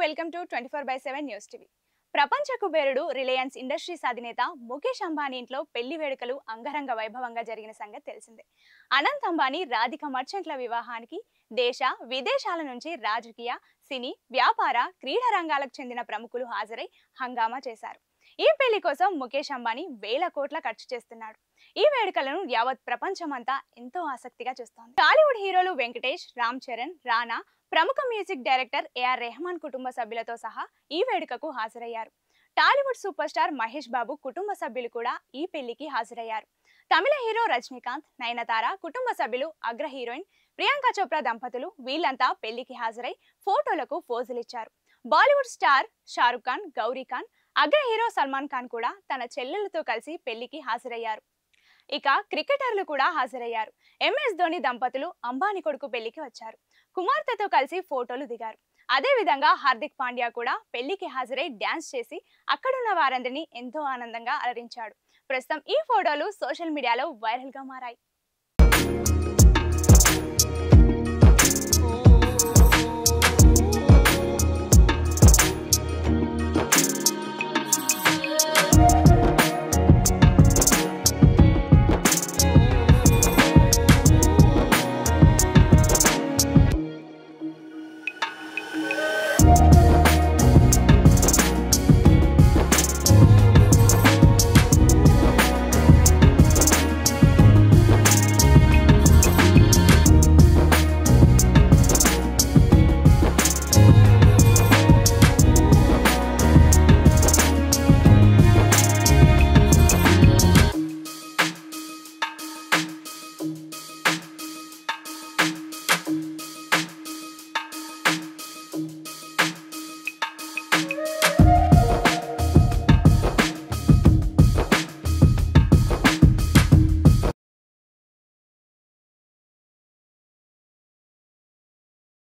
Welcome to 24/7 news TV. ప్రపంచ కుబేరుడు Reliance industries అధినేత ముఖేష్ అంబానీ ఇంట్లో పెళ్లి వేడుకలు అంగరంగ వైభవంగా జరిగిన సంగతి తెలిసిందే. అనంత్ అంబానీ రాధిక మర్చెంట్ల వివాహానికి దేశ విదేశాల నుంచి రాజకీయ, సినీ, వ్యాపార, క్రీడా రంగాలకు చెందిన ప్రముఖులు హాజరై హంగామా చేశారు. ఈ పెళ్లి కోసం ముఖేష్ అంబానీ వేల కోట్ల ఖర్చు చేస్తున్నాడు. ఈ వేడుకలను యావత్ ప్రపంచమంతా ఎంతో ఆసక్తిగా చూస్తోంది. టాలీవుడ్ హీరోలు వెంకటేష్, రామ్ చరణ్, రానా, ప్రముఖ మ్యూజిక్ డైరెక్టర్ ఏఆర్ రెహమాన్ కుటుంబ సభ్యులతో సహా ఈ వేడుకకు హాజరయ్యారు. టాలీవుడ్ సూపర్ స్టార్ మహేష్ బాబు కుటుంబ సభ్యులు కూడా ఈ పెళ్లికి హాజరయ్యారు. తమిళ హీరో రజనీకాంత్, నయనతార కుటుంబ సభ్యులు, అగ్ర హీరోయిన్ ప్రియాంక చోప్రా దంపతులు వీళ్ళంతా పెళ్లికి హాజరై ఫోటోలకు పోజులిచ్చారు. బాలీవుడ్ స్టార్ షారుఖ్ ఖాన్, గౌరీ ఖాన్, అగ్ర హీరో సల్మాన్ ఖాన్ కూడా తన చెల్లెలతో కలిసి పెళ్లికి హాజరయ్యారు. ఇక క్రికెటర్లు కూడా హాజరయ్యారు. ఎంఎస్ ధోని దంపతులు అంబానీ కొడుకు పెళ్లికి వచ్చారు. కుమార్తెతో కలిసి ఫోటోలు దిగారు. అదే విధంగా హార్దిక్ పాండ్యా కూడా పెళ్లికి హాజరై డ్యాన్స్ చేసి అక్కడున్న వారందరినీ ఎంతో ఆనందంగా అలరించాడు. ప్రస్తుతం ఈ ఫోటోలు సోషల్ మీడియాలో వైరల్ గా మారాయి.